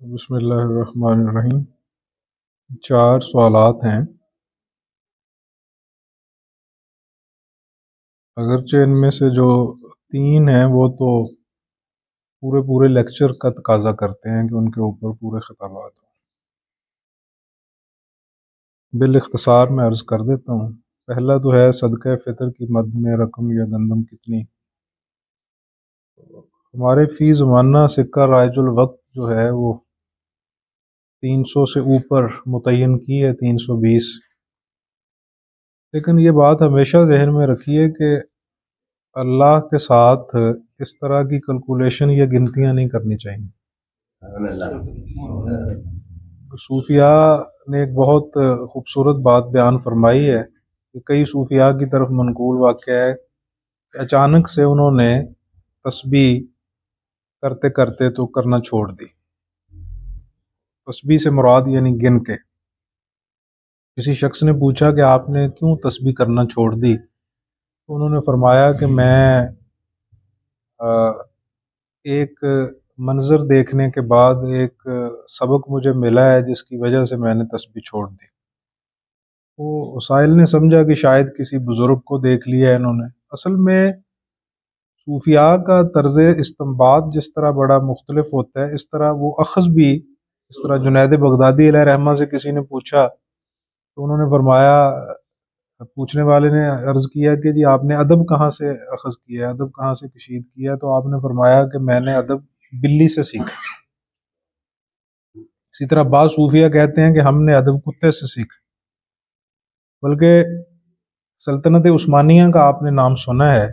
بسم اللہ الرحمن الرحیم۔ 4 سوالات ہیں، اگرچہ ان میں سے جو 3 ہیں وہ تو پورے لیکچر کا تقاضا کرتے ہیں کہ ان کے اوپر پورے خطابات ہوں۔ بالاختصار میں عرض کر دیتا ہوں۔ پہلا تو ہے صدقہ فطر کی مد میں رقم یا گندم کتنی؟ ہمارے فی زمانہ سکہ رائج الوقت جو ہے وہ 300 سے اوپر متعین کی ہے، 320۔ لیکن یہ بات ہمیشہ ذہن میں رکھیے کہ اللہ کے ساتھ اس طرح کی کیلکولیشن یا گنتیاں نہیں کرنی چاہیے۔ صوفیاء نے ایک بہت خوبصورت بات بیان فرمائی ہے کہ کئی صوفیاء کی طرف منقول واقعہ ہے کہ اچانک سے انہوں نے تسبیح کرتے کرتے تو کرنا چھوڑ دی۔ تسبیح سے مراد یعنی گن کے۔ کسی شخص نے پوچھا کہ آپ نے کیوں تسبیح کرنا چھوڑ دی؟ تو انہوں نے فرمایا کہ میں ایک منظر دیکھنے کے بعد ایک سبق مجھے ملا ہے جس کی وجہ سے میں نے تسبیح چھوڑ دی۔ وہ سائل نے سمجھا کہ شاید کسی بزرگ کو دیکھ لیا ہے انہوں نے۔ اصل میں صوفیاء کا طرز استنباط جس طرح بڑا مختلف ہوتا ہے، اس طرح وہ اخذ بھی، اس طرح جنید بغدادی علیہ رحمہ سے کسی نے پوچھا تو انہوں نے فرمایا، پوچھنے والے نے عرض کیا کہ جی آپ نے ادب کہاں سے اخذ کیا ہے، ادب کہاں سے کشید کیا؟ تو آپ نے فرمایا کہ میں نے ادب بلی سے سیکھا۔ اسی طرح بعض صوفیہ کہتے ہیں کہ ہم نے ادب کتے سے سیکھا۔ بلکہ سلطنت عثمانیہ کا آپ نے نام سنا ہے،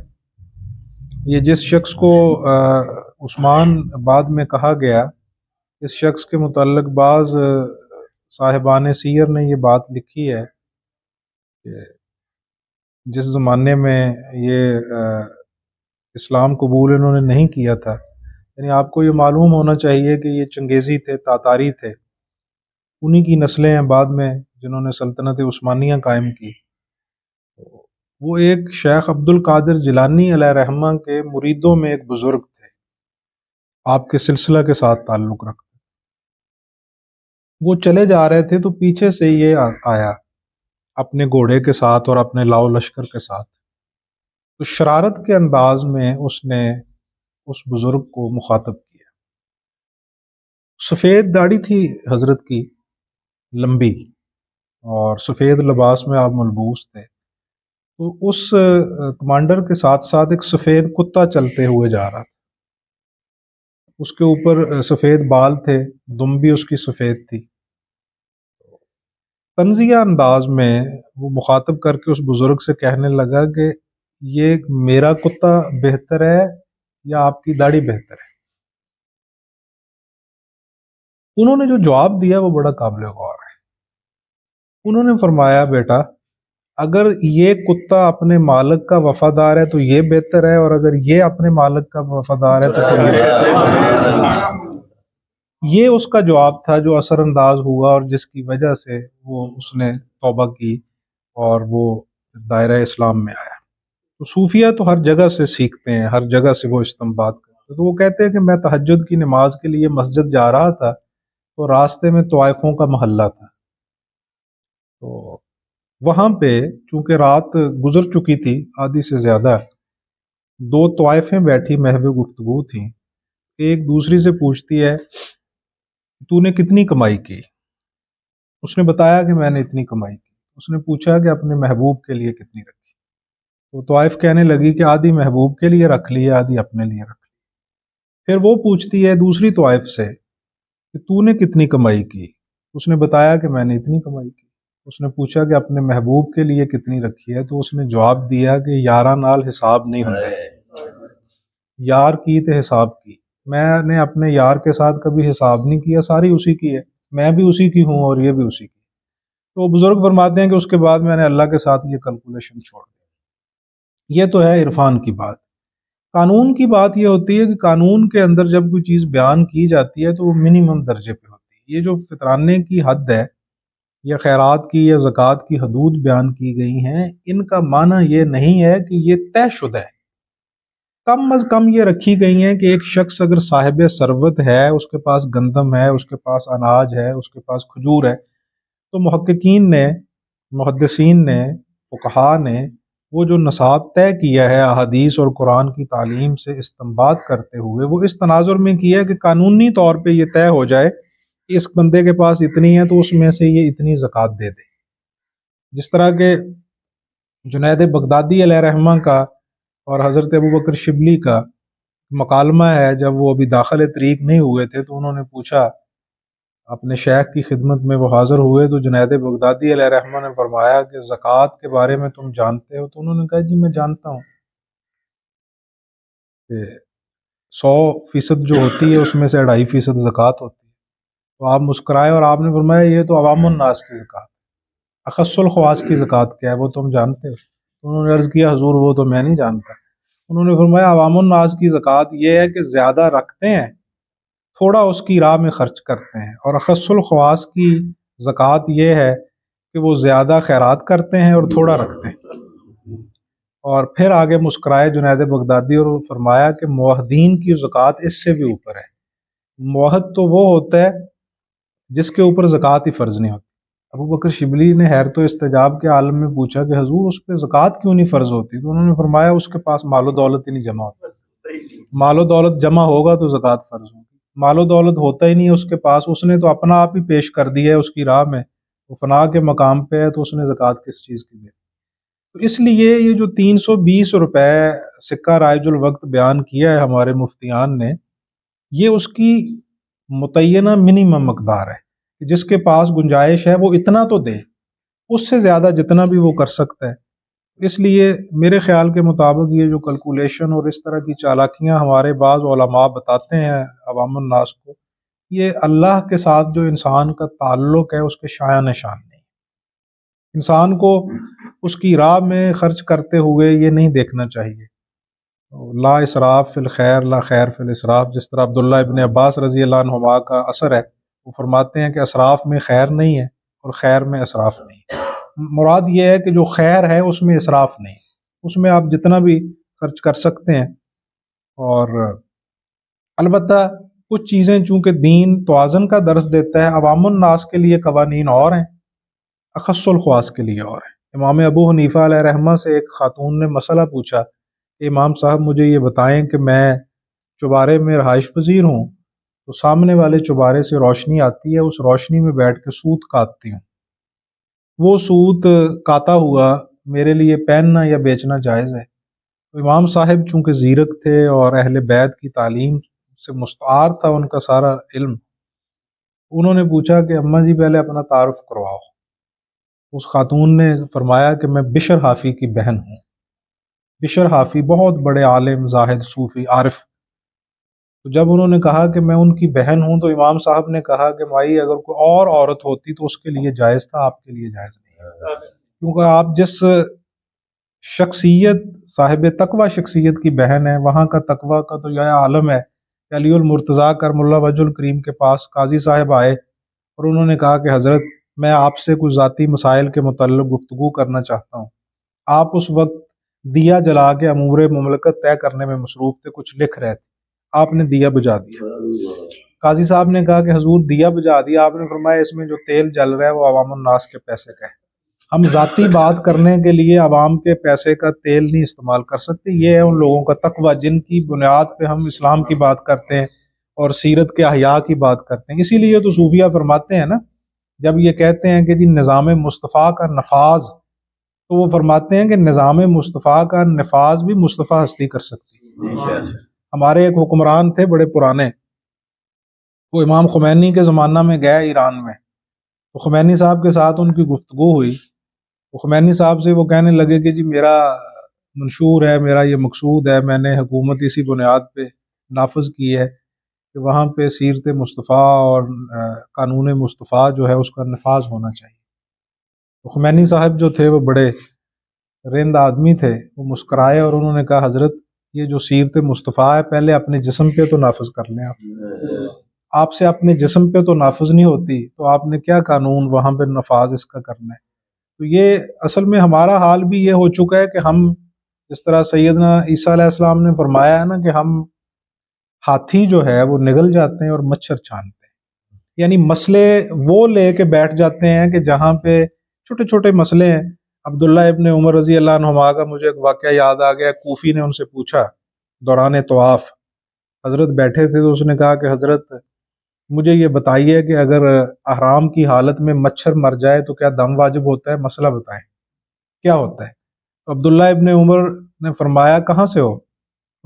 یہ جس شخص کو عثمان بعد میں کہا گیا، اس شخص کے متعلق بعض صاحبان سیر نے یہ بات لکھی ہے کہ جس زمانے میں یہ اسلام قبول انہوں نے نہیں کیا تھا، یعنی آپ کو یہ معلوم ہونا چاہیے کہ یہ چنگیزی تھے، تاتاری تھے، انہی کی نسلیں ہیں بعد میں جنہوں نے سلطنت عثمانیہ قائم کی۔ وہ ایک شیخ عبد القادر جیلانی علیہ رحمہ کے مریدوں میں ایک بزرگ تھے، آپ کے سلسلہ کے ساتھ تعلق رکھتے۔ وہ چلے جا رہے تھے تو پیچھے سے یہ آیا اپنے گھوڑے کے ساتھ اور اپنے لاؤ لشکر کے ساتھ، تو شرارت کے انداز میں اس نے اس بزرگ کو مخاطب کیا۔ سفید داڑھی تھی حضرت کی، لمبی، اور سفید لباس میں آپ ملبوس تھے۔ تو اس کمانڈر کے ساتھ ساتھ ایک سفید کتا چلتے ہوئے جا رہا تھا، اس کے اوپر سفید بال تھے، دم بھی اس کی سفید تھی۔ طنزیہ انداز میں وہ مخاطب کر کے اس بزرگ سے کہنے لگا کہ یہ میرا کتا بہتر ہے یا آپ کی داڑھی بہتر ہے؟ انہوں نے جو جواب دیا وہ بڑا قابل غور ہے۔ انہوں نے فرمایا، بیٹا اگر یہ کتا اپنے مالک کا وفادار ہے تو یہ بہتر ہے، اور اگر یہ اپنے مالک کا وفادار ہے تو پھر یہ بہتر ہے۔ یہ اس کا جواب تھا جو اثر انداز ہوا اور جس کی وجہ سے وہ اس نے توبہ کی اور وہ دائرہ اسلام میں آیا۔ تو صوفیہ تو ہر جگہ سے سیکھتے ہیں، ہر جگہ سے وہ استنباط کرتے ہیں۔ تو وہ کہتے ہیں کہ میں تہجد کی نماز کے لیے مسجد جا رہا تھا تو راستے میں طوائفوں کا محلہ تھا، تو وہاں پہ چونکہ رات گزر چکی تھی آدھی سے زیادہ، 2 طوائفیں بیٹھی محو گفتگو تھیں۔ ایک دوسری سے پوچھتی ہے تو نے کتنی کمائی کی؟ اس نے بتایا کہ میں نے اتنی کمائی کی۔ اس نے پوچھا کہ اپنے محبوب کے لیے کتنی رکھی؟ تو طوائف کہنے لگی کہ آدھی محبوب کے لیے رکھ لی، آدھی اپنے لیے رکھ لی۔ پھر وہ پوچھتی ہے دوسری طوائف سے کہ تو نے کتنی کمائی کی؟ اس نے بتایا کہ میں نے اتنی کمائی کی۔ اس نے پوچھا کہ اپنے محبوب کے لیے کتنی رکھی ہے؟ تو اس نے جواب دیا کہ یاراں نال حساب نہیں ہوتا، یار کی تے حساب کی۔ میں نے اپنے یار کے ساتھ کبھی حساب نہیں کیا، ساری اسی کی ہے، میں بھی اسی کی ہوں اور یہ بھی اسی کی۔ تو بزرگ فرماتے ہیں کہ اس کے بعد میں نے اللہ کے ساتھ یہ کیلکولیشن چھوڑ دی۔ یہ تو ہے عرفان کی بات۔ قانون کی بات یہ ہوتی ہے کہ قانون کے اندر جب کوئی چیز بیان کی جاتی ہے تو وہ منیمم درجے پہ ہوتی ہے۔ یہ جو فطرانے کی حد ہے یا خیرات کی یا زکوٰۃ کی حدود بیان کی گئی ہیں، ان کا معنی یہ نہیں ہے کہ یہ طے شدہ ہے۔ کم از کم یہ رکھی گئی ہیں کہ ایک شخص اگر صاحب ثروت ہے، اس کے پاس گندم ہے، اس کے پاس اناج ہے، اس کے پاس کھجور ہے، تو محققین نے، محدثین نے، فقہاء نے وہ جو نصاب طے کیا ہے احادیث اور قرآن کی تعلیم سے استنباط کرتے ہوئے، وہ اس تناظر میں کیا ہے کہ قانونی طور پہ یہ طے ہو جائے کہ اس بندے کے پاس اتنی ہے تو اس میں سے یہ اتنی زکوٰۃ دے دے۔ جس طرح کہ جنید بغدادی علیہ رحمہ کا اور حضرت ابوبکر شبلی کا مکالمہ ہے، جب وہ ابھی داخل طریق نہیں ہوئے تھے تو انہوں نے پوچھا، اپنے شیخ کی خدمت میں وہ حاضر ہوئے تو جنید بغدادی علیہ رحمہ نے فرمایا کہ زکوٰۃ کے بارے میں تم جانتے ہو؟ تو انہوں نے کہا جی میں جانتا ہوں کہ 100% جو ہوتی ہے اس میں سے 2.5% زکوٰۃ ہوتی ہے۔ تو آپ مسکرائے اور آپ نے فرمایا یہ تو عوام الناس کی زکوٰۃ، اخص الخواص کی زکوٰۃ کیا ہے وہ تم جانتے ہو؟ تو انہوں نے عرض کیا حضور وہ تو میں نہیں جانتا۔ انہوں نے فرمایا عوام الناس کی زکوٰۃ یہ ہے کہ زیادہ رکھتے ہیں، تھوڑا اس کی راہ میں خرچ کرتے ہیں، اور اخص الخواص کی زکوٰۃ یہ ہے کہ وہ زیادہ خیرات کرتے ہیں اور تھوڑا رکھتے ہیں۔ اور پھر آگے مسکرائے جنید بغدادی اور فرمایا کہ موحدین کی زکوٰۃ اس سے بھی اوپر ہے۔ موحد تو وہ ہوتا ہے جس کے اوپر زکوٰۃ ہی فرض نہیں ہوتی۔ ابو بکر شبلی نے حیرت و استعجاب کے عالم میں پوچھا کہ حضور اس پہ زکوٰۃ کیوں نہیں فرض ہوتی؟ تو انہوں نے فرمایا اس کے پاس مال و دولت ہی نہیں جمع ہوتا، مال و دولت جمع ہوگا تو زکوٰۃ فرض ہوگی، مال و دولت ہوتا ہی نہیں اس کے پاس، اس نے تو اپنا آپ ہی پیش کر دیا ہے اس کی راہ میں، وہ فنا کے مقام پہ ہے تو اس نے زکوٰۃ کس چیز کی دی؟ تو اس لیے یہ جو 320 روپے سکہ رائج الوقت بیان کیا ہے ہمارے مفتیان نے، یہ اس کی متعینہ منیمم مقدار ہے کہ جس کے پاس گنجائش ہے وہ اتنا تو دے، اس سے زیادہ جتنا بھی وہ کر سکتا ہے۔ اس لیے میرے خیال کے مطابق یہ جو کیلکولیشن اور اس طرح کی چالاکیاں ہمارے بعض علماء بتاتے ہیں عوام الناس کو، یہ اللہ کے ساتھ جو انسان کا تعلق ہے اس کے شایان نشان نہیں۔ انسان کو اس کی راہ میں خرچ کرتے ہوئے یہ نہیں دیکھنا چاہیے، لا اسراف فی الخیر لا خیر فی الاسراف، جس طرح عبداللہ ابن عباس رضی اللہ عنہما کا اثر ہے، وہ فرماتے ہیں کہ اسراف میں خیر نہیں ہے اور خیر میں اسراف نہیں ہے۔ مراد یہ ہے کہ جو خیر ہے اس میں اسراف نہیں، اس میں آپ جتنا بھی خرچ کر سکتے ہیں۔ اور البتہ کچھ چیزیں چونکہ دین توازن کا درس دیتا ہے، عوام الناس کے لیے قوانین اور ہیں، اخص الخواص کے لیے اور ہیں۔ امام ابو حنیفہ علیہ رحمہ سے ایک خاتون نے مسئلہ پوچھا کہ امام صاحب مجھے یہ بتائیں کہ میں چوبارے میں رہائش پذیر ہوں تو سامنے والے چوبارے سے روشنی آتی ہے، اس روشنی میں بیٹھ کے سوت کاٹتی ہوں، وہ سوت کاتا ہوا میرے لیے پہننا یا بیچنا جائز ہے؟ تو امام صاحب چونکہ زیرک تھے اور اہل بیت کی تعلیم سے مستعار تھا ان کا سارا علم، انہوں نے پوچھا کہ اماں جی پہلے اپنا تعارف کرواؤ۔ اس خاتون نے فرمایا کہ میں بشر حافی کی بہن ہوں۔ بشر حافی بہت بڑے عالم، زاہد، صوفی، عارف۔ تو جب انہوں نے کہا کہ میں ان کی بہن ہوں تو امام صاحب نے کہا کہ مائی اگر کوئی اور عورت ہوتی تو اس کے لیے جائز تھا، آپ کے لیے جائز نہیں، کیونکہ آپ جس شخصیت صاحب تقوی شخصیت کی بہن ہے، وہاں کا تقوی کا تو یہ عالم ہے کہ علی المرتضیٰ کرم اللہ وجہ الکریم کے پاس قاضی صاحب آئے اور انہوں نے کہا کہ حضرت میں آپ سے کچھ ذاتی مسائل کے متعلق گفتگو کرنا چاہتا ہوں۔ آپ اس وقت دیا جلا کے امور مملکت طے کرنے میں مصروف تھے، کچھ لکھ رہے تھے، آپ نے دیا بجھا دیا۔ قاضی صاحب نے کہا کہ حضور دیا بجھا دیا، آپ نے فرمایا اس میں جو تیل جل رہا ہے وہ عوام الناس کے پیسے کا ہے، ہم ذاتی بات کرنے کے لیے عوام کے پیسے کا تیل نہیں استعمال کر سکتے، یہ ہے ان لوگوں کا تقوی جن کی بنیاد پہ ہم اسلام کی بات کرتے ہیں اور سیرت کے احیاء کی بات کرتے ہیں۔ اسی لیے تو صوفیہ فرماتے ہیں نا، جب یہ کہتے ہیں کہ جی نظام مصطفیٰ کا نفاذ، تو وہ فرماتے ہیں کہ نظام مصطفیٰ کا نفاذ بھی مصطفیٰ ہستی کر سکتی ہے۔ ہمارے ایک حکمران تھے بڑے پرانے، وہ امام خمینی کے زمانہ میں گئے ایران میں، تو خمینی صاحب کے ساتھ ان کی گفتگو ہوئی، تو خمینی صاحب سے وہ کہنے لگے کہ جی میرا منشور ہے، میرا یہ مقصود ہے، میں نے حکومت اسی بنیاد پہ نافذ کی ہے کہ وہاں پہ سیرت مصطفیٰ اور قانون مصطفیٰ جو ہے اس کا نفاذ ہونا چاہیے۔ تو خمینی صاحب جو تھے وہ بڑے رند آدمی تھے، وہ مسکرائے اور انہوں نے کہا حضرت یہ جو سیرت مصطفیٰ ہے پہلے اپنے جسم پہ تو نافذ کر لیں، آپ سے اپنے جسم پہ تو نافذ نہیں ہوتی تو آپ نے کیا قانون وہاں پہ نفاذ اس کا کرنا ہے؟ تو یہ اصل میں ہمارا حال بھی یہ ہو چکا ہے کہ ہم جس طرح سیدنا عیسیٰ علیہ السلام نے فرمایا ہے نا کہ ہم ہاتھی جو ہے وہ نگل جاتے ہیں اور مچھر چھانتے ہیں، یعنی مسئلے وہ لے کے بیٹھ جاتے ہیں کہ جہاں پہ چھوٹے چھوٹے مسئلے ہیں۔ عبداللہ ابن عمر رضی اللہ عنہما کا مجھے ایک واقعہ یاد آ گیا، کوفی نے ان سے پوچھا دوران طواف، حضرت بیٹھے تھے تو اس نے کہا کہ حضرت مجھے یہ بتائیے کہ اگر احرام کی حالت میں مچھر مر جائے تو کیا دم واجب ہوتا ہے، مسئلہ بتائیں کیا ہوتا ہے۔ تو عبداللہ ابن عمر نے فرمایا کہاں سے ہو؟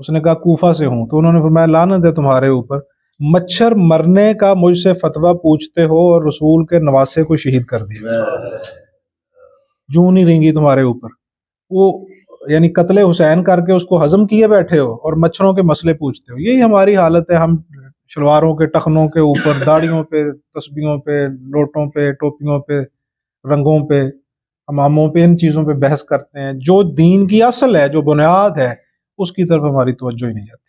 اس نے کہا کوفہ سے ہوں۔ تو انہوں نے فرمایا لعنت ہے تمہارے اوپر، مچھر مرنے کا مجھ سے فتویٰ پوچھتے ہو اور رسول کے نواسے کو شہید کر دیا، جوں نہیں رہیں گی تمہارے اوپر۔ وہ یعنی قتل حسین کر کے اس کو ہضم کیے بیٹھے ہو اور مچھروں کے مسئلے پوچھتے ہو۔ یہی ہماری حالت ہے، ہم شلواروں کے ٹخنوں کے اوپر، داڑھیوں پہ، تسبیحوں پہ، لوٹوں پہ، ٹوپیوں پہ، رنگوں پہ، اماموں پہ، ان چیزوں پہ بحث کرتے ہیں۔ جو دین کی اصل ہے، جو بنیاد ہے، اس کی طرف ہماری توجہ ہی نہیں جاتی۔